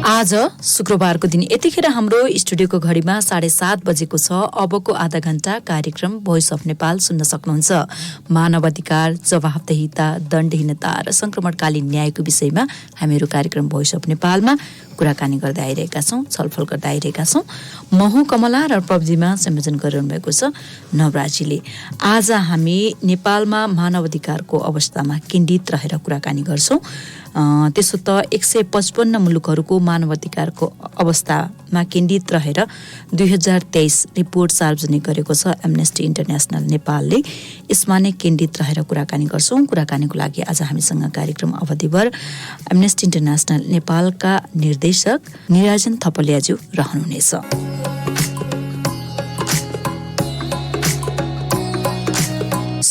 आज शुक्रबारको दिन यतिखेर हाम्रो स्टुडियोको घडीमा 7:30 बजेको छ। अबको आधा घण्टा कार्यक्रम भोइस अफ नेपाल सुन्न सक्नुहुन्छ। मानव अधिकार, जवाफदेहिता, दण्डहीनता र संक्रमणकालीन न्यायको विषयमा हामीहरू कार्यक्रम भोइस अफ नेपालमा कुराकानी गर्दै आइरहेका छौँ, छलफल गर्दै आइरहेका छौँ। म हुँ कमला र प्रविधिमा संयोजन गरिरहनु भएको छ नवराजीले। आज हामी नेपालमा मानव अधिकारको अवस्थामा केन्द्रित रहेर कुराकानी गर्छौँ। त्यसो त 155 मुलुकहरूको मानवाधिकारको अवस्थामा केन्द्रित रहेर 2023 रिपोर्ट सार्वजनिक गरेको छ एमनेस्टी इन्टरनेसनल नेपालले। यसमा नै केन्द्रित रहेर कुराकानी गर्छौँ। कुराकानीको लागि आज हामीसँग कार्यक्रम अवधिभर एमनेस्टी इन्टरनेसनल नेपालका निर्देशक निराजन थपलियाज्यू रहनुहुनेछ।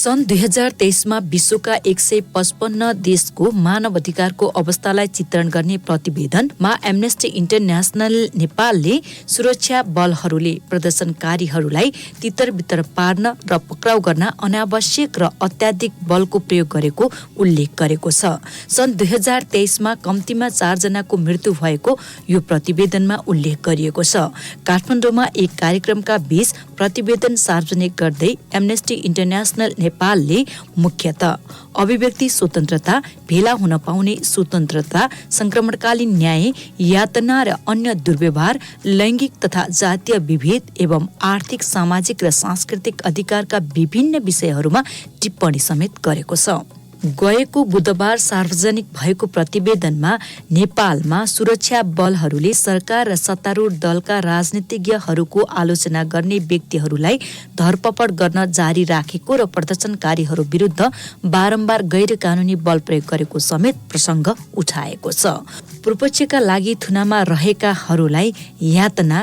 सन् 2023 मा विश्वका 155 देशको मानव अधिकारको अवस्थालाई चित्रण गर्ने प्रतिवेदनमा एमनेस्टी इन्टरनेसनल नेपालले सुरक्षा बलहरूले प्रदर्शनकारीहरूलाई तितर-बितर पार्न र पक्राउ गर्न अनावश्यक र अत्याधिक बलको प्रयोग गरेको उल्लेख गरेको छ। सन् 2023 मा कम्तीमा 4 जनाको मृत्यु भएको यो प्रतिवेदनमा उल्लेख गरिएको छ। काठमाडौँमा एक कार्यक्रमका बीच प्रतिवेदन सार्वजनिक गर्दै एमनेस्टी इन्टरनेसनल नेपालले मुख्यतः अभिव्यक्ति स्वतन्त्रता, भेला हुन पाउने स्वतन्त्रता, संक्रमणकालीन न्याय, यातना र अन्य दुर्व्यवहार, लैङ्गिक तथा जातीय विभेद एवं आर्थिक, सामाजिक र सांस्कृतिक अधिकारका विभिन्न विषयहरूमा टिप्पणी समेत गरेको छ। गएको बुधबार सार्वजनिक भएको प्रतिवेदनमा नेपालमा सुरक्षा बलहरूले सरकार र सत्तारूढ दलका राजनीतिज्ञहरूको आलोचना गर्ने व्यक्तिहरूलाई धरपकड गर्न जारी राखेको र प्रदर्शनकारीहरू विरुद्ध बारम्बार गैर कानुनी बल प्रयोग गरेको समेत प्रसङ्ग उठाएको छ। पूर्वपक्षका लागि थुनामा रहेकाहरूलाई यातना,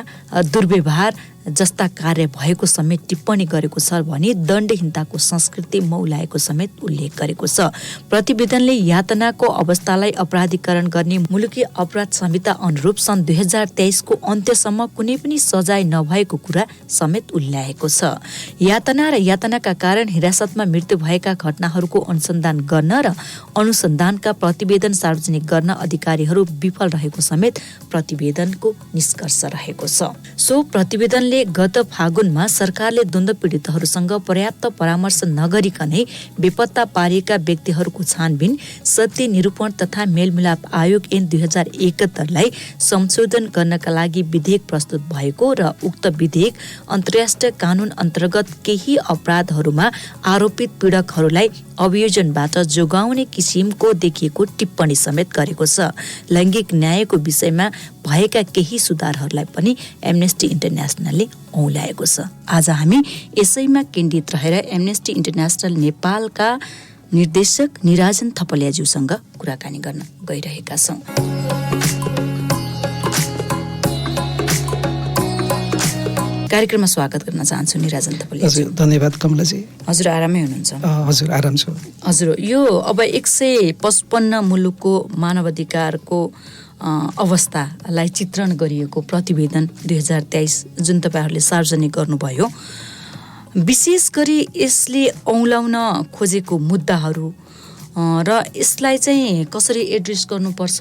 दुर्व्यवहार जस्ता कार्य भएको समेत टिप्पणी गरेको छ भने दण्डहीनताको संस्कृति मौलाएको समेत उल्लेख गरेको छ। प्रतिवेदनले यातनाको अवस्थालाई अपराधीकरण गर्ने मुलुकी अपराध संहिता अनुरूप सन् 2023 को अन्त्यसम्म कुनै पनि सजाय नभएको कुरा समेत उल्ल्याएको छ। यातना र यातनाका कारण हिरासतमा मृत्यु भएका घटनाहरूको अनुसन्धान गर्न र अनुसन्धानका प्रतिवेदन सार्वजनिक गर्न अधिकारीहरू विफल रहेको समेत प्रतिवेदनको निष्कर्ष रहेको छ। सो प्रतिवेदन गत फागुनमा सरकारले द्वन्द्व पीडितहरूसँग पर्याप्त परामर्श नगरिकनै बेपत्ता पारिएका व्यक्तिहरूको छानबिन, सत्य निरूपण तथा मेलमिलाप आयोग ऐन 2071 लाई संशोधन गर्नका लागि विधेयक प्रस्तुत भएको र उक्त विधेयक अन्तर्राष्ट्रिय कानून अन्तर्गत केही अपराधहरूमा आरोपित पीडकहरूलाई अभियोजनबाट जोगाउने किसिमको देखिएको टिप्पणी समेत गरेको छ। लैङ्गिक न्यायको विषयमा भएका केही सुधारहरूलाई पनि एमनेस्टी इन्टरनेसनलले औँल्याएको छ। आज हामी यसैमा केन्द्रित रहेर एमनेस्टी इन्टरनेसनल नेपालका निर्देशक निराजन थपलियाज्यूसँग कुराकानी गर्न गइरहेका छौँ। कार्यक्रममा स्वागत गर्न चाहन्छु निराजन थपलिया। हजुर, धन्यवाद कमलाजी। हजुर आरामै हुनुहुन्छ? हजुर, आराम छु। हजुर, यो अब 155 मुलुकको मानवाधिकारको अवस्थालाई चित्रण गरिएको प्रतिवेदन 2023 जुन तपाईँहरूले सार्वजनिक गर्नुभयो, विशेष गरी यसले औँल्याउन खोजेको मुद्दाहरू र यसलाई चाहिँ कसरी एड्रेस गर्नुपर्छ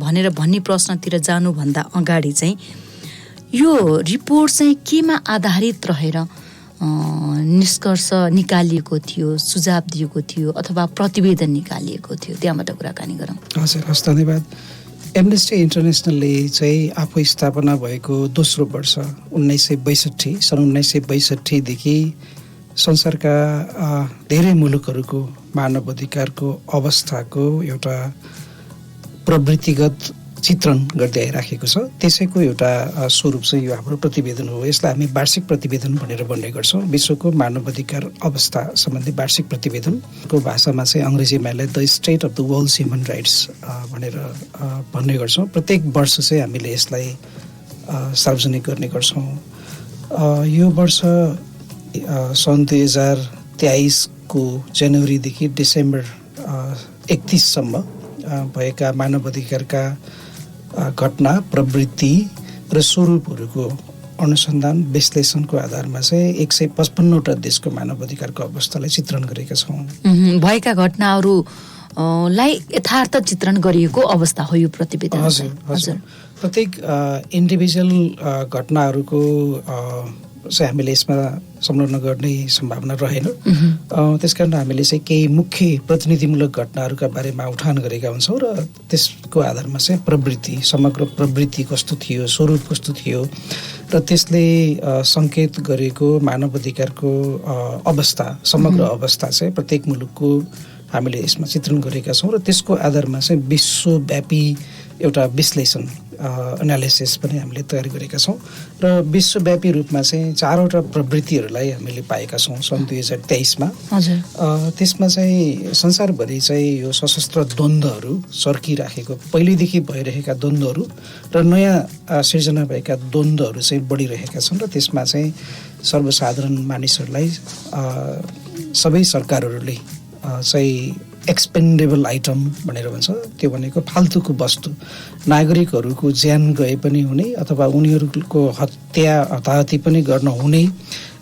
भनेर भन्ने प्रश्नतिर जानुभन्दा अगाडि चाहिँ यो रिपोर्ट चाहिँ केमा आधारित रहेर निष्कर्ष निकालिएको थियो, सुझाव दिएको थियो अथवा प्रतिवेदन निकालिएको थियो, त्यहाँबाट कुराकानी गरौँ। हजुर, हस्, धन्यवाद। एमनेस्टी इन्टरनेसनलले चाहिँ आफू स्थापना भएको दोस्रो वर्ष 1962 सन् 1962 देखि संसारका धेरै मुलुकहरूको मानव अधिकारको अवस्थाको एउटा प्रवृत्तिगत चित्रण गर्दै आइराखेको छ। त्यसैको एउटा स्वरूप चाहिँ यो हाम्रो प्रतिवेदन हो। यसलाई हामी वार्षिक प्रतिवेदन भनेर भन्ने गर्छौँ। विश्वको मानव अधिकार अवस्था सम्बन्धी वार्षिक प्रतिवेदनको भाषामा चाहिँ अङ्ग्रेजीमा यसलाई the state of the world's human rights भनेर भन्ने गर्छौँ। प्रत्येक वर्ष चाहिँ हामीले यसलाई सार्वजनिक गर्ने गर्छौँ। यो वर्ष सन् 2023 को जनवरीदेखि डिसेम्बर 31 सम्म भएका मानव अधिकारका घटना, प्रवृत्ति र स्वरूपहरूको अनुसन्धान विश्लेषणको आधारमा चाहिँ 155 वटा देशको मानव अधिकारको अवस्थालाई चित्रण गरेका छौँ। भएका घटनाहरू लाई यथार्थ चित्रण गरिएको अवस्था हो यो प्रतिवेदन। हजुर प्रत्येक इन्डिभिजुअल घटनाहरूको चाहिँ हामीले यसमा संलग्न गर्ने सम्भावना रहेन। त्यसकारण हामीले चाहिँ केही मुख्य प्रतिनिधिमूलक घटनाहरूका बारेमा उठान गरेका हुन्छौँ र त्यसको आधारमा चाहिँ प्रवृत्ति, समग्र प्रवृत्ति कस्तो थियो, स्वरूप कस्तो थियो र त्यसले सङ्केत गरेको मानव अधिकारको अवस्था, समग्र अवस्था चाहिँ प्रत्येक मुलुकको हामीले यसमा चित्रण गरेका छौँ र त्यसको आधारमा चाहिँ विश्वव्यापी एउटा विश्लेषण एनालिसिस पनि हामीले तयार गरेका छौँ र विश्वव्यापी रूपमा चाहिँ 4वटा प्रवृत्तिहरूलाई हामीले पाएका छौँ सन् 2023मा। त्यसमा चाहिँ संसारभरि चाहिँ यो सशस्त्र द्वन्द्वहरू चर्किराखेको, पहिलेदेखि भइरहेका द्वन्द्वहरू र नयाँ सिर्जना भएका द्वन्द्वहरू चाहिँ बढिरहेका छन् र त्यसमा चाहिँ सर्वसाधारण मानिसहरूलाई सबै सरकारहरूले चाहिँ एक्सपेन्डेबल आइटम भनेर भन्छ, त्यो भनेको फाल्तुको वस्तु, नागरिकहरूको ज्यान गए पनि हुने अथवा उनीहरूको हत्या हताहती पनि गर्न हुने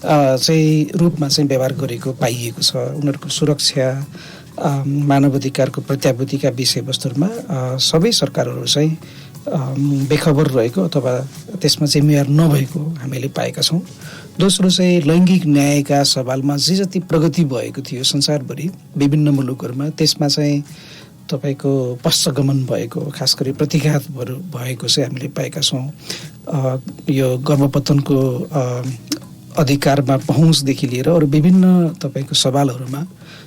चाहिँ रूपमा चाहिँ व्यवहार गरेको पाइएको छ। उनीहरूको सुरक्षा, मानव अधिकारको प्रत्याभूतिका विषयवस्तुहरूमा सबै सरकारहरू चाहिँ बेखबर रहेको अथवा त्यसमा जिम्मेवार नभएको हामीले पाएका छौँ। दोस्रो चाहिँ लैङ्गिक न्यायका सवालमा जे जति प्रगति भएको थियो संसारभरि विभिन्न मुलुकहरूमा, त्यसमा चाहिँ तपाईँको पश्चगमन भएको, खास गरी प्रतिघातहरू भएको चाहिँ हामीले पाएका छौँ। यो गर्भपतनको अधिकारमा पहुँचदेखि लिएर अरू विभिन्न तपाईँको सवालहरूमा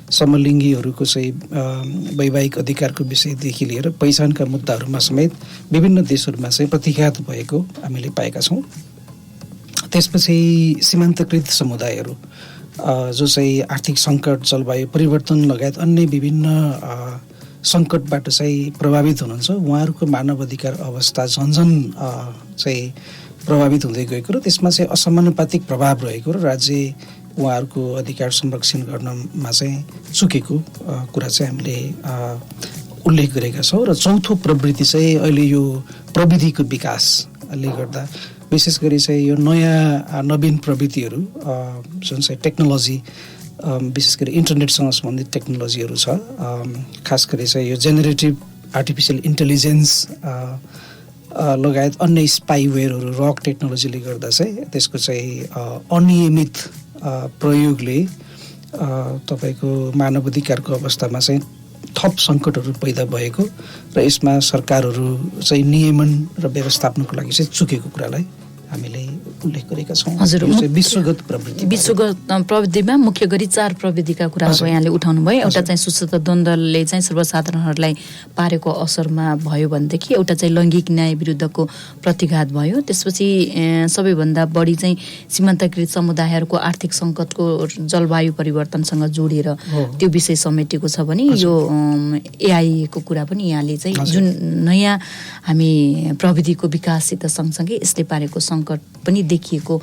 समलिङ्गीहरूको चाहिँ वैवाहिक अधिकारको विषयदेखि लिएर पहिचानका मुद्दाहरूमा समेत विभिन्न देशहरूमा चाहिँ प्रतिघात भएको हामीले पाएका छौँ। त्यसपछि सीमान्तकृत समुदायहरू जो चाहिँ आर्थिक सङ्कट, जलवायु परिवर्तन लगायत अन्य विभिन्न सङ्कटबाट चाहिँ प्रभावित हुनुहुन्छ, उहाँहरूको मानव अधिकार अवस्था झन्झन चाहिँ प्रभावित हुँदै गएको र त्यसमा चाहिँ असमानुपातिक प्रभाव रहेको र राज्य उहाँहरूको अधिकार संरक्षण गर्नमा चाहिँ चुकेको कुरा चाहिँ हामीले उल्लेख गरेका छौँ। र चौथो प्रवृत्ति चाहिँ अहिले यो प्रविधिको विकासले गर्दा विशेष गरी चाहिँ यो नयाँ नवीन प्रवृत्तिहरू जुन चाहिँ टेक्नोलोजी, विशेष गरी इन्टरनेटसँग सम्बन्धित टेक्नोलोजीहरू छ, खास गरी चाहिँ यो जेनेरेटिभ आर्टिफिसियल इन्टेलिजेन्स लगायत अन्य स्पाइवेयरहरू, रक टेक्नोलोजीले गर्दा चाहिँ त्यसको चाहिँ अनियमित प्रयोगले तपाईँको मानव अधिकारको अवस्थामा चाहिँ थप सङ्कटहरू पैदा भएको र यसमा सरकारहरू चाहिँ नियमन र व्यवस्थापनको लागि चाहिँ चुकेको कुरालाई हामीले उल्लेख गरेका छौँ। हजुर, विश्वगत प्रविधिमा मुख्य गरी 4 प्रविधिका कुराहरू यहाँले उठाउनु भयो। एउटा चाहिँ सुसज्जित द्वन्द्वले चाहिँ सर्वसाधारणहरूलाई पारेको असरमा भयो भनेदेखि, एउटा चाहिँ लैङ्गिक न्याय विरुद्धको प्रतिघात भयो, त्यसपछि सबैभन्दा बढी चाहिँ सीमान्तकृत समुदायहरूको आर्थिक सङ्कटको जलवायु परिवर्तनसँग जोडेर त्यो विषय समेटेको छ भने यो एआईको कुरा पनि यहाँले चाहिँ जुन नयाँ हामी प्रविधिको विकाससित सँगसँगै यसले पारेको सङ्कट पनि देखिएको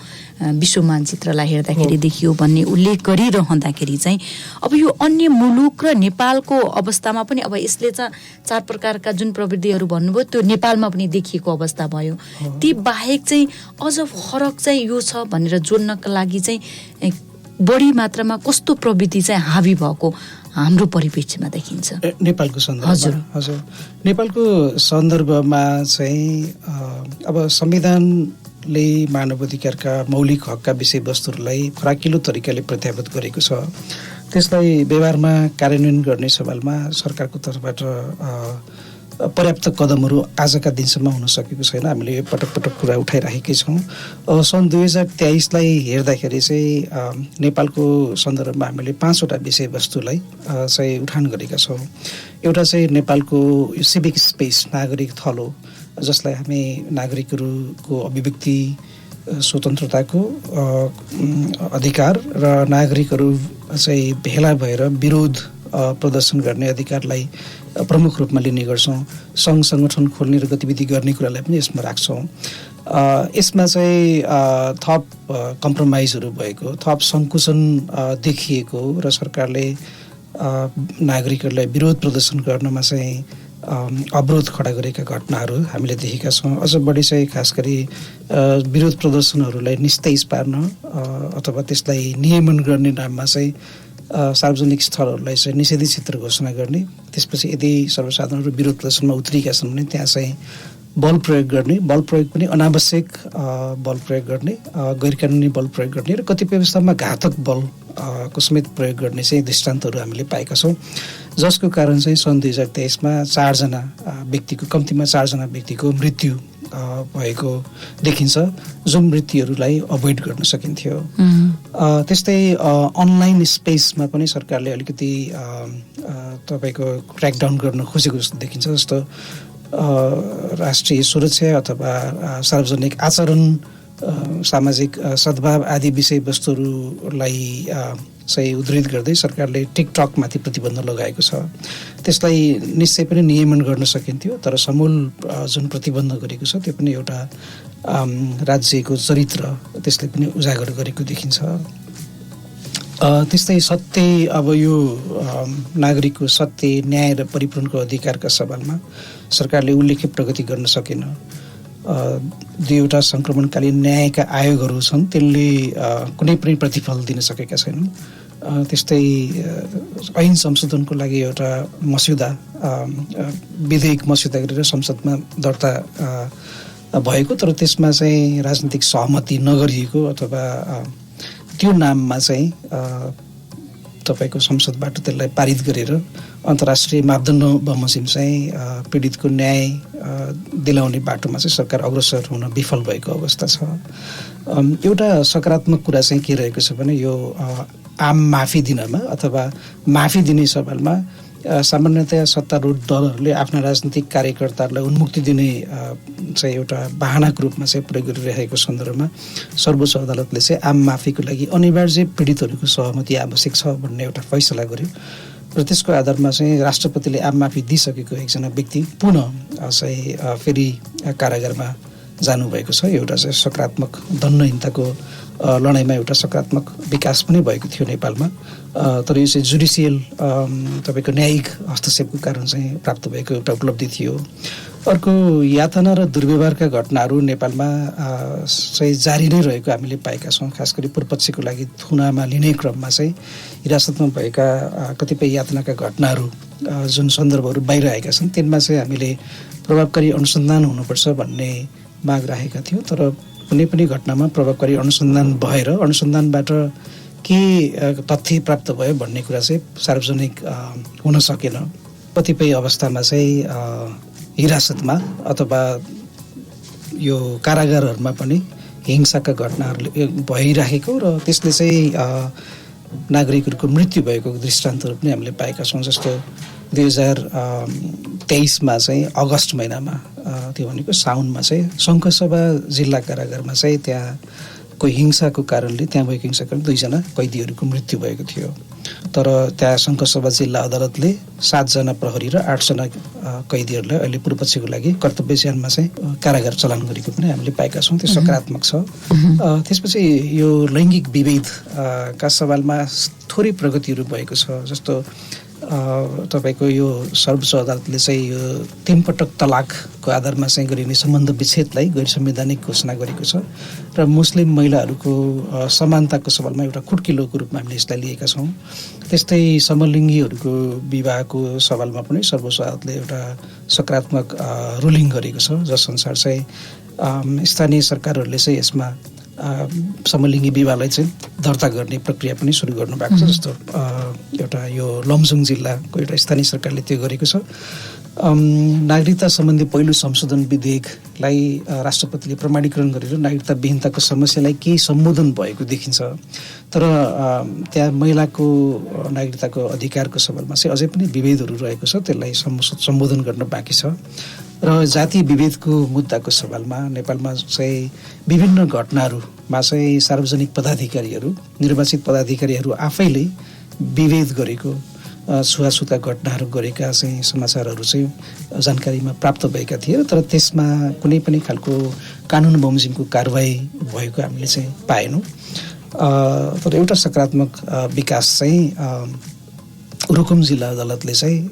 विश्व मानचित्रलाई हेर्दाखेरि देखियो भन्ने उल्लेख गरिरहँदाखेरि चाहिँ अब यो अन्य मुलुक र नेपालको अवस्थामा पनि अब यसले चाहिँ 4 प्रकारका जुन प्रवृत्तिहरू भन्नुभयो त्यो नेपालमा पनि देखिएको अवस्था भयो। ती बाहेक चाहिँ अझ फरक चाहिँ यो छ भनेर जोड्नका लागि चाहिँ बढी मात्रामा कस्तो प्रवृत्ति चाहिँ हावी भएको हाम्रो परिप्रेक्ष्यमा देखिन्छ नेपालको सन्दर्भमा? हजुर, नेपालको सन्दर्भमा चाहिँ अब संविधानले मानव अधिकारका मौलिक हकका विषयवस्तुहरूलाई फराकिलो तरिकाले प्रत्याभूत गरेको छ। त्यसलाई व्यवहारमा कार्यान्वयन गर्ने सवालमा सरकारको तर्फबाट पर्याप्त कदमहरू आजका दिनसम्म हुन सकेको छैन। हामीले यो पटक पटक कुरा उठाइराखेकै छौँ। सन् 2023लाई हेर्दाखेरि चाहिँ नेपालको सन्दर्भमा हामीले 5वटा विषयवस्तुलाई चाहिँ उठान गरेका छौँ। एउटा चाहिँ नेपालको यो सिभिक स्पेस, नागरिक थलो, जसलाई हामी नागरिकहरूको अभिव्यक्ति स्वतन्त्रताको अधिकार र नागरिकहरू चाहिँ भेला भएर विरोध प्रदर्शन गर्ने अधिकारलाई प्रमुख रूपमा लिने गर्छौँ। सङ्घ सङ्गठन खोल्ने र गतिविधि गर्ने कुरालाई पनि यसमा राख्छौँ। यसमा चाहिँ थप कम्प्रोमाइजहरू भएको, थप सङ्कुचन देखिएको र सरकारले नागरिकहरूलाई विरोध प्रदर्शन गर्नमा चाहिँ अवरोध खडा गरेका घटनाहरू हामीले देखेका छौँ। अझ बढी चाहिँ खास गरी विरोध प्रदर्शनहरूलाई निस्तेज पार्न अथवा त्यसलाई नियमन गर्ने नाममा चाहिँ सार्वजनिक स्थलहरूलाई चाहिँ निषेधित क्षेत्र घोषणा गर्ने, त्यसपछि यदि सर्वसाधारणहरू विरोध प्रदर्शनमा उत्रिएका छन् भने त्यहाँ चाहिँ बल प्रयोग गर्ने, बल प्रयोग पनि अनावश्यक बल प्रयोग गर्ने, गैरकानुनी बल प्रयोग गर्ने र कतिपय अवस्थामा घातक बल को समेत प्रयोग गर्ने चाहिँ दृष्टान्तहरू हामीले पाएका छौँ, जसको कारण चाहिँ सन् 2023मा 4जना व्यक्तिको, कम्तीमा 4जना व्यक्तिको मृत्यु भएको देखिन्छ, जुन मृत्युहरूलाई अभोइड गर्न सकिन्थ्यो। त्यस्तै अनलाइन स्पेसमा पनि सरकारले अलिकति तपाईँको क्र्याकडाउन गर्न खोजेको जस्तो देखिन्छ, जस्तो राष्ट्रिय सुरक्षा अथवा सार्वजनिक आचरण, सामाजिक सद्भाव आदि विषयवस्तुहरूलाई चाहिँ उद्धृत गर्दै सरकारले टिकटकमाथि प्रतिबन्ध लगाएको छ। त्यसलाई निश्चय पनि नियमन गर्न सकिन्थ्यो, तर समूल जुन प्रतिबन्ध गरेको छ त्यो पनि एउटा राज्यको चरित्र त्यसले पनि उजागर गरेको देखिन्छ। त्यस्तै सत्य, अब यो नागरिकको सत्य, न्याय र परिपूर्णको अधिकारका सवालमा सरकारले उल्लेख्य प्रगति गर्न सकेन। 2वटा सङ्क्रमणकालीन न्यायका आयोगहरू छन्, त्यसले कुनै पनि प्रतिफल दिन सकेका छैनन्। त्यस्तै ऐन संशोधनको लागि एउटा मस्यौदा, विधेयक मस्यौदा गरेर संसदमा दर्ता भएको, तर त्यसमा चाहिँ राजनीतिक सहमति नगरिएको अथवा त्यो नाममा चाहिँ तपाईँको संसदबाट त्यसलाई पारित गरेर अन्तर्राष्ट्रिय मापदण्ड बमोजिम चाहिँ पीडितको न्याय दिलाउने बाटोमा चाहिँ सरकार अग्रसर हुन विफल भएको अवस्था छ। एउटा सकारात्मक कुरा चाहिँ के रहेको छ भने यो आम माफी दिनमा अथवा माफी दिने सवालमा सामान्यतया सत्तारूढ दलहरूले आफ्ना राजनीतिक कार्यकर्ताहरूलाई उन्मुक्ति दिने चाहिँ एउटा बहानाको रूपमा चाहिँ प्रयोग गरिरहेको सन्दर्भमा सर्वोच्च अदालतले चाहिँ आम माफीको लागि अनिवार्य पीडितहरूको सहमति आवश्यक छ भन्ने एउटा फैसला गर्यो र त्यसको आधारमा चाहिँ राष्ट्रपतिले आम माफी दिइसकेको एकजना व्यक्ति पुनः चाहिँ फेरि कारागारमा जानुभएको छ। एउटा चाहिँ सकारात्मक दण्डहीनताको लडाइँमा एउटा सकारात्मक विकास पनि भएको थियो नेपालमा, तर यो चाहिँ जुडिसियल तपाईँको न्यायिक हस्तक्षेपको कारण चाहिँ प्राप्त भएको एउटा उपलब्धि थियो। अर्को, यातना र दुर्व्यवहारका घटनाहरू नेपालमा चाहिँ जारी नै रहेको हामीले पाएका छौँ। खास गरी पूर्वपक्षको लागि थुनामा लिने क्रममा चाहिँ हिरासतमा भएका कतिपय यातनाका घटनाहरू जुन सन्दर्भहरू बाहिर आएका छन् तिनमा चाहिँ हामीले प्रभावकारी अनुसन्धान हुनुपर्छ भन्ने माग राखेका थियौँ, तर कुनै पनि घटनामा प्रभावकारी अनुसन्धान भएर अनुसन्धानबाट के तथ्य प्राप्त भयो भन्ने कुरा चाहिँ सार्वजनिक हुन सकेन। कतिपय अवस्थामा चाहिँ हिरासतमा अथवा यो कारागारहरूमा पनि हिंसाका घटनाहरू भइराखेको र त्यसले चाहिँ नागरिकहरूको मृत्यु भएको दृष्टान्तहरू पनि हामीले पाएका छौँ। जस्तो 2023मा चाहिँ अगस्त महिनामा, त्यो भनेको साउनमा चाहिँ शङ्खसभा जिल्ला कारागारमा चाहिँ त्यहाँ कोही हिंसाको कारणले, त्यहाँ भएको हिंसाको कारणले 2जना कैदीहरूको मृत्यु भएको थियो। तर त्यहाँ शङ्खसभा जिल्ला अदालतले 7जना प्रहरी र 8जना कैदीहरूलाई अहिले पूर्वपक्षको लागि कर्तव्यज्यानमा चाहिँ कारागार चलान गरेको पनि हामीले पाएका छौँ। त्यो सकारात्मक छ। त्यसपछि यो लैङ्गिक विभेदका सवालमा थोरै प्रगतिहरू भएको छ। जस्तो तपाईँको यो सर्वोच्च अदालतले चाहिँ यो 3 पटक तलाकको आधारमा चाहिँ गरिने सम्बन्ध विच्छेदलाई गैर संवैधानिक घोषणा गरेको छ र मुस्लिम महिलाहरूको समानताको सवालमा एउटा खुड्किलोको रूपमा हामीले यसलाई लिएका छौँ। त्यस्तै समलिङ्गीहरूको विवाहको सवालमा पनि सर्वोच्च अदालतले एउटा सकारात्मक रुलिङ गरेको छ, जसअनुसार चाहिँ स्थानीय सरकारहरूले चाहिँ यसमा समलिङ्गी विवाहलाई चाहिँ दर्ता गर्ने प्रक्रिया पनि सुरु गर्नुभएको छ। जस्तो एउटा यो लमजुङ जिल्लाको एउटा स्थानीय सरकारले त्यो गरेको छ। नागरिकता सम्बन्धी पहिलो संशोधन विधेयकलाई राष्ट्रपतिले प्रमाणीकरण गरेर नागरिकता विहीनताको समस्यालाई केही सम्बोधन भएको देखिन्छ, तर त्यहाँ महिलाको नागरिकताको अधिकारको सवालमा चाहिँ अझै पनि विभेदहरू रहेको छ, त्यसलाई सम्बोधन गर्न बाँकी छ। र जातीय विभेदको मुद्दाको सवालमा नेपालमा चाहिँ विभिन्न घटनाहरूमा चाहिँ सार्वजनिक पदाधिकारीहरू, निर्वाचित पदाधिकारीहरू आफैले विभेद गरेको, छुवाछुतका घटनाहरू गरेका चाहिँ समाचारहरू चाहिँ जानकारीमा प्राप्त भएका थिए, तर त्यसमा कुनै पनि खालको कानुन बमोजिमको कारवाही भएको हामीले चाहिँ पाएनौँ। तर एउटा सकारात्मक विकास चाहिँ रुकुम जिल्ला अदालतले चाहिँ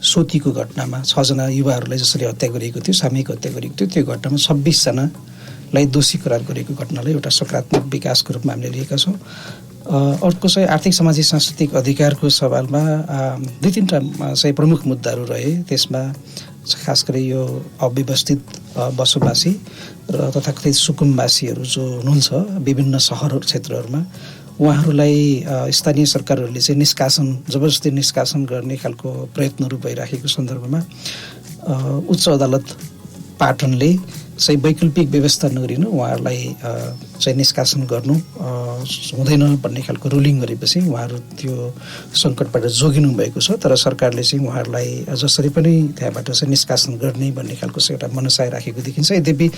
सोतीको घटनामा 6जना युवाहरूलाई जसरी हत्या गरिएको थियो, सामूहिक हत्या गरिएको थियो, त्यो घटनामा 26जनालाई दोषी करार गरेको घटनालाई एउटा सकारात्मक विकासको रूपमा हामीले लिएका छौँ। अर्को चाहिँ आर्थिक सामाजिक सांस्कृतिक अधिकारको सवालमा 2-3टा चाहिँ प्रमुख मुद्दाहरू रहे। त्यसमा खास गरी यो अव्यवस्थित बसोबासी र तथाकथित सुकुम्बासीहरू जो हुनुहुन्छ विभिन्न सहर क्षेत्रहरूमा, उहाँहरूलाई स्थानीय सरकारहरूले चाहिँ जबरजस्ती निष्कासन गर्ने खालको प्रयत्नहरू भइराखेको सन्दर्भमा उच्च अदालत पाटनले चाहिँ वैकल्पिक व्यवस्था नगरिनु उहाँहरूलाई चाहिँ निष्कासन गर्नु हुँदैन भन्ने खालको रुलिङ गरेपछि उहाँहरू त्यो सङ्कटबाट जोगिनु भएको छ। तर सरकारले चाहिँ उहाँहरूलाई जसरी पनि त्यहाँबाट चाहिँ निष्कासन गर्ने भन्ने खालको चाहिँ एउटा मनसाय राखेको देखिन्छ। यद्यपि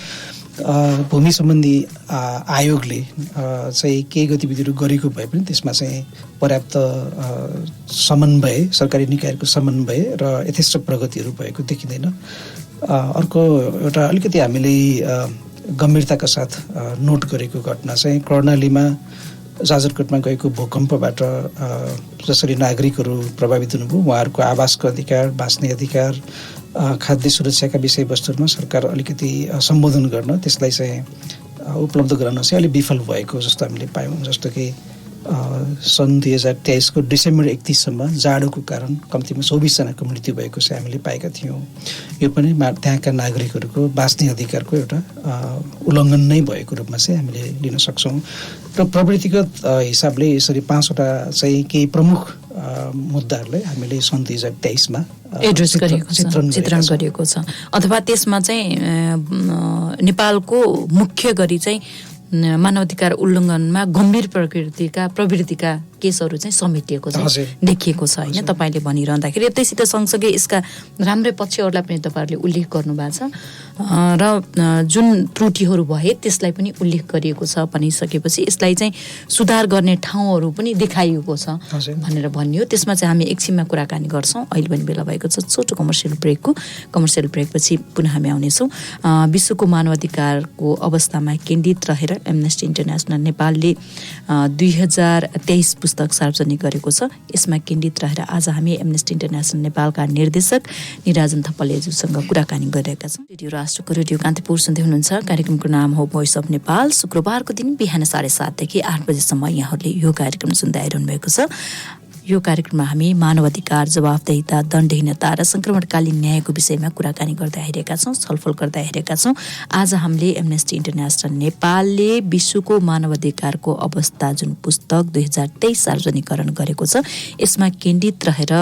भूमि सम्बन्धी आयोगले चाहिँ केही गतिविधिहरू गरेको भए पनि त्यसमा चाहिँ पर्याप्त समन्वय, सरकारी निकायहरूको समन्वय र यथेष्ट प्रगतिहरू भएको देखिँदैन। अर्को एउटा अलिकति हामीले गम्भीरताका साथ नोट गरेको घटना चाहिँ कर्णालीमा जाजरकोटमा गएको भूकम्पबाट जसरी नागरिकहरू प्रभावित हुनुभयो, उहाँहरूको आवासको अधिकार, बाँच्ने अधिकार, खाद्य सुरक्षाका विषयवस्तुहरूमा सरकार अलिकति सम्बोधन गर्न, त्यसलाई चाहिँ उपलब्ध गराउन चाहिँ अलिक विफल भएको जस्तो हामीले पायौँ। जस्तो कि सन् 2023 को डिसेम्बर 31 सम्म जाडोको कारण कम्तीमा 24 जनाको मृत्यु भएको चाहिँ हामीले पाएका थियौँ। यो पनि त्यहाँका नागरिकहरूको बाँच्ने अधिकारको एउटा उल्लङ्घन नै भएको रूपमा चाहिँ हामीले लिन सक्छौँ। र प्रवृत्तिगत हिसाबले यसरी 5वटा चाहिँ केही प्रमुख मुद्दाहरूलाई हामीले सन् 2023 मा एड्रेस चित्रण गरिएको छ। अथवा त्यसमा चाहिँ नेपालको मुख्य गरी चाहिँ मानवाधिकार उल्लङ्घनमा गम्भीर प्रवृत्तिका केसहरू चाहिँ समेटिएको चाहिँ देखिएको छ होइन तपाईँले भनिरहँदाखेरि। त्यसैसित सँगसँगै यसका राम्रै पक्षहरूलाई पनि तपाईँहरूले उल्लेख गर्नुभएको छ र जुन त्रुटिहरू भए त्यसलाई पनि उल्लेख गरिएको छ भनिसकेपछि यसलाई चाहिँ सुधार गर्ने ठाउँहरू पनि देखाइएको छ भनेर भनियो। त्यसमा चाहिँ हामी एकछिनमा कुराकानी गर्छौँ। अहिले पनि बेला भएको छ छोटो कमर्सियल ब्रेकपछि पुनः हामी आउनेछौँ। विश्वको मानवाधिकारको अवस्थामा केन्द्रित रहेर एमनेस्टी इन्टरनेसनल नेपालले 2023 पुस्तक सार्वजनिक गरेको छ। यसमा केन्द्रित रहेर आज हामी एमनेस्टी इन्टरनेसनल नेपालका निर्देशक निराजन थपलियाज्यूसँग कुराकानी गरिरहेका छौँ। रेडियो राष्ट्रको रेडियो कान्तिपुर सुन्दै हुनुहुन्छ। कार्यक्रमको नाम हो भोइस अफ नेपाल। शुक्रबारको दिन बिहान 7:30 देखि 8 बजेसम्म यहाँहरूले यो कार्यक्रम सुन्दै आइरहनु भएको छ। यो कार्यक्रममा हामी मानवाधिकार, जवाफदेहिता, दण्डहीनता र सङ्क्रमणकालीन न्यायको विषयमा कुराकानी गर्दै आइरहेका छौँ, छलफल गर्दै आइरहेका छौँ। आज हामीले एमनेस्टी इन्टरनेसनल नेपालले विश्वको मानवाधिकारको अवस्था जुन पुस्तक 2023 सार्वजनिकरण गरेको छ, यसमा केन्द्रित रहेर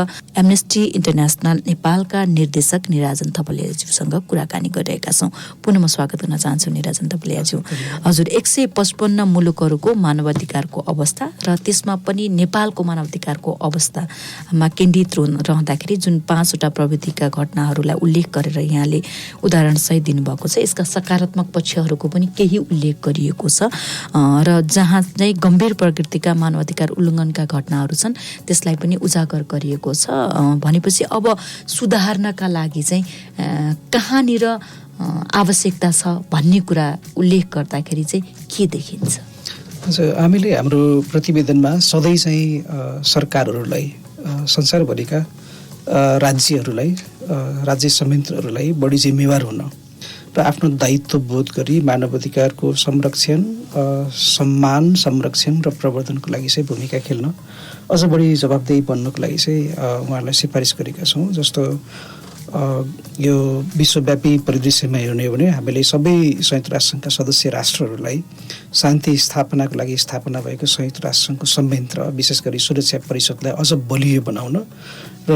एमनेस्टी इन्टरनेसनल नेपालका निर्देशक निराजन थपलियाज्यूसँग कुराकानी गरिरहेका छौँ। पुनः म स्वागत गर्न चाहन्छु निराजन थपलियाज्यू। हजुर, 155 मुलुकहरूको मानवाधिकारको अवस्था र त्यसमा पनि नेपालको मानवाधिकारको अवस्थामा केन्द्रित रहँदाखेरि जुन 5वटा प्रवृत्तिका घटनाहरूलाई उल्लेख गरेर यहाँले उदाहरणसहित दिनुभएको छ, यसका सकारात्मक पक्षहरूको पनि केही उल्लेख गरिएको छ र जहाँ चाहिँ गम्भीर प्रकृतिका मानवाधिकार उल्लङ्घनका घटनाहरू छन् त्यसलाई पनि उजागर गरिएको छ। भनेपछि अब सुधार्नका लागि चाहिँ कहाँनिर आवश्यकता छ भन्ने कुरा उल्लेख गर्दाखेरि चाहिँ के देखिन्छ? हजुर, हामीले हाम्रो प्रतिवेदनमा सधैँ चाहिँ सरकारहरूलाई, संसारभरिका राज्यहरूलाई, राज्य संयन्त्रहरूलाई बढी जिम्मेवार हुन र आफ्नो दायित्व बोध गरी मानवाधिकारको संरक्षण, सम्मान, संरक्षण र प्रवर्धनको लागि चाहिँ भूमिका खेल्न, अझ बढी जवाबदेही बन्नको लागि चाहिँ उहाँहरूलाई सिफारिस गरेका छौँ। जस्तो यो विश्वव्यापी परिदृश्यमा हेर्ने हो भने हामीले सबै संयुक्त राष्ट्रसङ्घका सदस्य राष्ट्रहरूलाई शान्ति स्थापनाको लागि स्थापना भएको संयुक्त राष्ट्रसङ्घको संयन्त्र, विशेष गरी सुरक्षा परिषदलाई अझ बलियो बनाउन र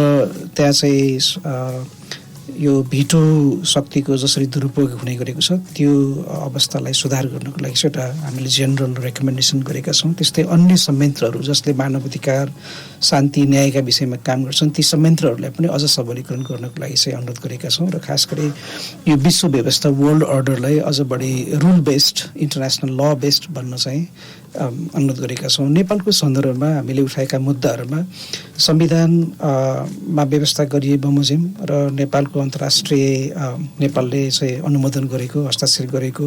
त्यहाँ चाहिँ यो भिटो शक्तिको जसरी दुरुपयोग हुने गरेको छ त्यो अवस्थालाई सुधार गर्नको लागि चाहिँ एउटा हामीले जेनरल रेकमेन्डेसन गरेका छौँ। त्यस्तै अन्य संयन्त्रहरू जसले मानवाधिकार, शान्ति, न्यायका विषयमा काम गर्छन् ती संयन्त्रहरूलाई पनि अझ सबलीकरण गर्नको लागि चाहिँ अनुरोध गरेका छौँ र खास गरी यो विश्व व्यवस्था, वर्ल्ड अर्डरलाई अझ बढी रुल बेस्ड, इन्टरनेसनल ल बेस्ड बन्न चाहिँ अनुरोध गरेका छौँ। नेपालको सन्दर्भमा हामीले उठाएका मुद्दाहरूमा संविधानमा व्यवस्था गरिए बमोजिम र नेपालको नेपालले चाहिँ अनुमोदन गरेको, हस्ताक्षर गरेको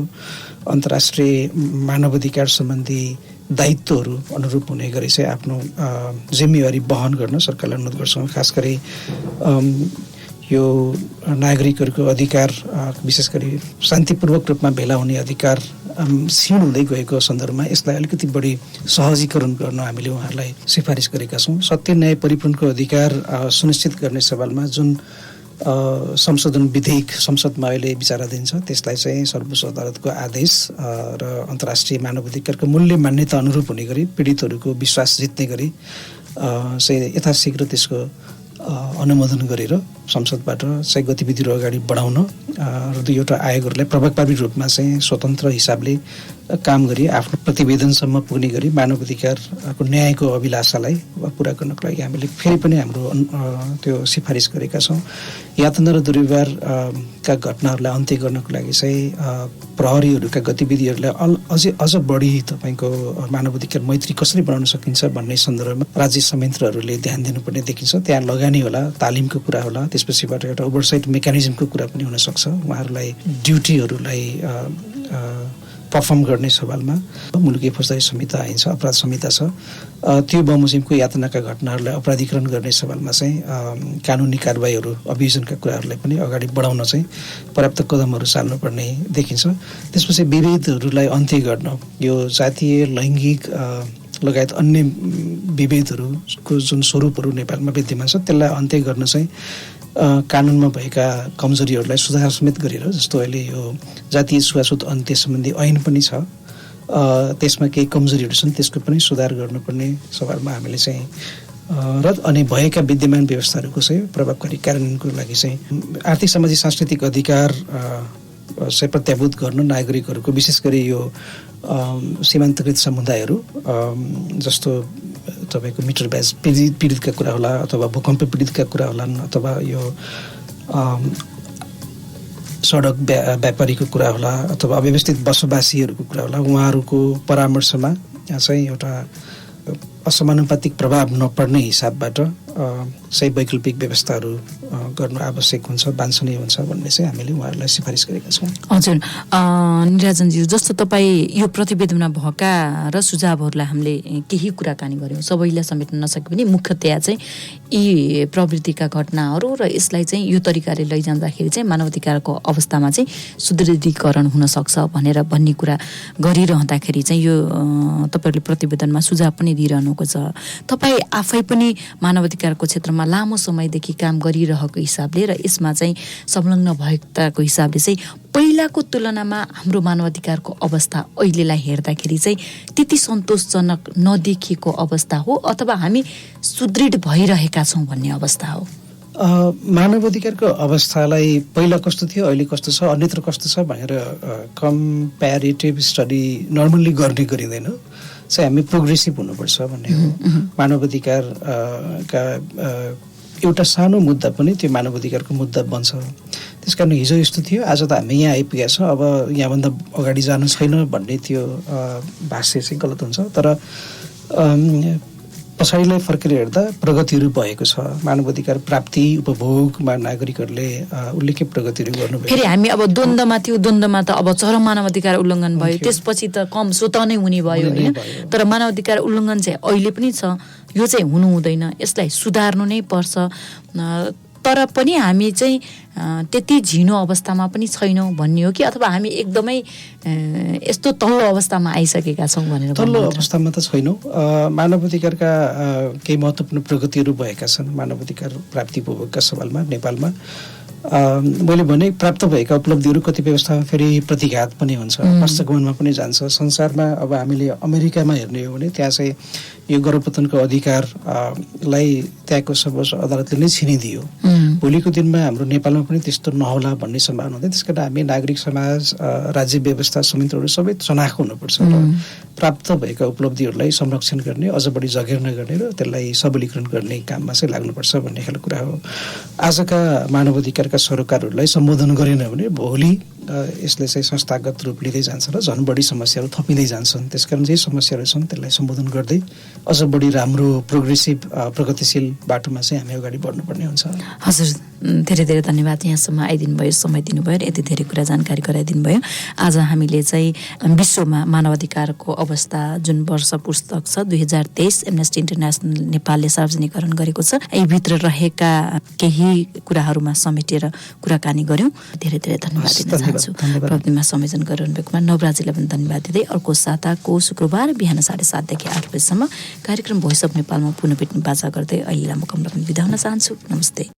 अन्तर्राष्ट्रिय मानवाधिकार सम्बन्धी दायित्वहरू अनुरूप हुने गरी चाहिँ आफ्नो जिम्मेवारी वहन गर्न सरकारलाई अनुरोध गर्छौँ। खास गरी यो नागरिकहरूको अधिकार विशेष गरी शान्तिपूर्वक रूपमा भेला हुने अधिकार क्षीण हुँदै गएको सन्दर्भमा यसलाई अलिकति बढी सहजीकरण गर्न हामीले उहाँहरूलाई सिफारिस गरेका छौँ। सत्य न्याय परिपूर्णको अधिकार सुनिश्चित गर्ने सवालमा जुन संशोधन विधेयक संसदमा अहिले विचाराधीन छ त्यसलाई चाहिँ सर्वोच्च अदालतको आदेश र अन्तर्राष्ट्रिय मानवाधिकारको मूल्य मान्यता अनुरूप हुने गरी पीडितहरूको विश्वास जित्ने गरी चाहिँ यथाशीघ्र त्यसको अनुमोदन गरेर संसदबाट चाहिँ गतिविधिहरू अगाडि बढाउन र दुईवटा आयोगहरूलाई प्रभावकारी रूपमा चाहिँ स्वतन्त्र हिसाबले काम गरी आफ्नो प्रतिवेदनसम्म पुग्ने गरी मानवाधिकारको न्यायको अभिलाषालाई पुरा गर्नको लागि हामीले फेरि पनि हाम्रो त्यो सिफारिस गरेका छौँ। यातना र दुर्व्यवहारका घटनाहरूलाई अन्त्य गर्नको लागि चाहिँ प्रहरीहरूका गतिविधिहरूलाई अझ बढी तपाईँको मानवाधिकार मैत्री कसरी बनाउन सकिन्छ भन्ने सन्दर्भमा राज्य संयन्त्रहरूले ध्यान दिनुपर्ने देखिन्छ। त्यहाँ लगानी होला, तालिमको कुरा होला, त्यसपछिबाट एउटा ओभरसाइट मेकानिजमको कुरा पनि हुनसक्छ। उहाँहरूलाई ड्युटीहरूलाई पर्फर्म गर्ने सवालमा मुलुकी फौजदारी संहिता आइन छ, अपराध संहिता छ। त्यो बमोजिमको यातनाका घटनाहरूलाई अपराधीकरण गर्ने सवालमा चाहिँ कानुनी कारबाहीहरू अभियोजनका कुराहरूलाई पनि अगाडि बढाउन चाहिँ पर्याप्त कदमहरू चाल्नुपर्ने देखिन्छ। त्यसपछि विभेदहरूलाई अन्त्य गर्न यो जातीय, लैङ्गिक लगायत अन्य विभेदहरूको जुन स्वरूपहरू नेपालमा विद्यमान छ त्यसलाई अन्त्य गर्न चाहिँ कानुनमा भएका कमजोरीहरूलाई सुधार समेत गरेर, जस्तो अहिले यो जातीय छुवाछुत अन्त्य सम्बन्धी ऐन पनि छ, त्यसमा केही कमजोरीहरू छन् त्यसको पनि सुधार गर्नुपर्ने सवालमा हामीले चाहिँ र अनि भएका विद्यमान व्यवस्थाहरूको चाहिँ प्रभावकारी कार्यान्वयनको लागि चाहिँ आर्थिक, सामाजिक, सांस्कृतिक अधिकार चाहिँ प्रत्याभूत गर्न नागरिकहरूको विशेष गरी यो सीमान्तकृत समुदायहरू जस्तो तपाईँको मिटर ब्याज पीडितका कुरा होला अथवा भूकम्प पीडितका कुरा होलान् अथवा यो सडक व्यापारीको कुरा होला अथवा अव्यवस्थित बसोबासीहरूको कुरा होला, उहाँहरूको परामर्शमा चाहिँ एउटा असमानुपातिक प्रभाव नपर्ने हिसाबबाट सही वैकल्पिक व्यवस्थाहरू गर्नु आवश्यक हुन्छ, वाञ्छनीय हुन्छ भन्ने चाहिँ हामीले उहाँहरूलाई सिफारिस गरेका छौँ। हजुर निराजनजी, जस्तो तपाईँ यो प्रतिवेदनमा भएका र सुझावहरूलाई हामीले केही कुराकानी गऱ्यौँ, सबैलाई समेट्न नसके पनि मुख्यतया चाहिँ यी प्रवृत्तिका घटनाहरू र यसलाई चाहिँ यो तरिकाले लैजाँदाखेरि चाहिँ मानवाधिकारको अवस्थामा चाहिँ सुदृढीकरण हुनसक्छ भन्ने कुरा गरिरहँदाखेरि चाहिँ यो तपाईँहरूले प्रतिवेदनमा सुझाव पनि दिइरहनुको छ। तपाईँ आफै पनि मानवाधिकारको क्षेत्रमा लामो समयदेखि काम गरिरहेको हिसाबले र यसमा चाहिँ संलग्न भएकाको हिसाबले चाहिँ पहिलाको तुलनामा हाम्रो मानवाधिकारको अवस्था अहिलेलाई हेर्दाखेरि चाहिँ त्यति सन्तोषजनक नदेखिएको अवस्था हो अथवा हामी सुदृढ भइरहेका छौँ भन्ने अवस्था हो? मानवाधिकारको अवस्थालाई पहिला कस्तो थियो, अहिले कस्तो छ, अन्यत्र कस्तो छ भनेर कम्प्यारेटिभ स्टडी नर्मल्ली गर्ने गरिँदैन। चाहिँ हामी प्रोग्रेसिभ हुनुपर्छ भन्ने हो। मानवाधिकार का एउटा सानो मुद्दा पनि त्यो मानवाधिकारको मुद्दा बन्छ। त्यसकारण हिजो यस्तो थियो, आज त हामी यहाँ आइपुगेका छौँ, अब यहाँभन्दा अगाडि जानु छैन भन्ने त्यो भाष्य चाहिँ गलत हुन्छ। तर पछाडिलाई फर्केर हेर्दा प्रगतिहरू भएको छ। मानवाधिकार प्राप्ति उपभोगमा नागरिकहरूले उल्लेख्य प्रगतिहरू गर्नुभयो। फेरि हामी अब द्वन्द्वमा थियो, द्वन्द्वमा त अब चरम मानवाधिकार उल्लङ्घन भयो, त्यसपछि त कम स्वत नै हुने भयो होइन। तर मानवाधिकार उल्लङ्घन चाहिँ अहिले पनि छ, यो चाहिँ हुनु हुँदैन, यसलाई सुधार्नु नै पर्छ। तर पनि हामी चाहिँ त्यति झिनो अवस्थामा पनि छैनौँ भन्ने हो कि अथवा हामी एकदमै यस्तो तल्लो अवस्थामा आइसकेका छौँ भनेर? तल्लो अवस्थामा त छैनौँ। मानवाधिकारका केही महत्त्वपूर्ण प्रगतिहरू भएका छन् मानवाधिकार प्राप्ति उपभोगका सवालमा नेपालमा। मैले भने प्राप्त भएका उपलब्धिहरू कति व्यवस्थामा फेरि प्रतिघात पनि हुन्छ, पश्चगमनमा पनि जान्छ। संसारमा अब हामीले अमेरिकामा हेर्ने हो भने त्यहाँ चाहिँ यो गर्भपतनको अधिकारलाई त्यहाँको सर्वोच्च अदालतले नै छिनिदियो। भोलिको दिनमा हाम्रो नेपालमा पनि त्यस्तो नहोला भन्ने सम्भावना हुँदैन। त्यस कारण हामी नागरिक समाज, राज्य व्यवस्था, संयन्त्रहरू सबै चनाखो हुनुपर्छ र प्राप्त भएका उपलब्धिहरूलाई संरक्षण गर्ने, अझ बढी जगेर्ना गर्ने र त्यसलाई सबलीकरण गर्ने काममा चाहिँ लाग्नुपर्छ भन्ने खालको कुरा हो। आजका मानवाधिकारका सरोकारहरूलाई सम्बोधन गरेन भने भोलि यसले चाहिँ संस्थागत रूप लिँदै जान्छ र झन् बढी समस्याहरू थपिँदै जान्छन्। त्यसकारण जे समस्याहरू छन् त्यसलाई सम्बोधन गर्दै अझ बढी राम्रो प्रोग्रेसिभ प्रगतिशील बाटोमा चाहिँ हामी अगाडि बढ्नुपर्ने हुन्छ। हजुर, धेरै धेरै धन्यवाद यहाँसम्म आइदिनु भयो, समय दिनुभयो र यति धेरै कुरा जानकारी गराइदिनु भयो। आज हामीले चाहिँ विश्वमा मानवाधिकारको अवस्था जुन वर्ष पुस्तक छ 2023 एमनेस्टी इन्टरनेसनल नेपालले सार्वजनिकरण गरेको छ, यी भित्र रहेका केही कुराहरूमा समेटेर कुराकानी गर्यौं। धेरै धेरै धन्यवाद दिन चाहन्छु। प्रविधिमा संयोजन गरिरहनुभएकोमा नवराजीलाई पनि धन्यवाद दिँदै अर्को साताको शुक्रबार बिहान 7:30 देखि 8 बजेसम्म कार्यक्रम भोइस अफ नेपालमा पुनः भेट्ने बाचा गर्दै अहिले लामो कमला पनि बिदा हुन चाहन्छु। नमस्ते।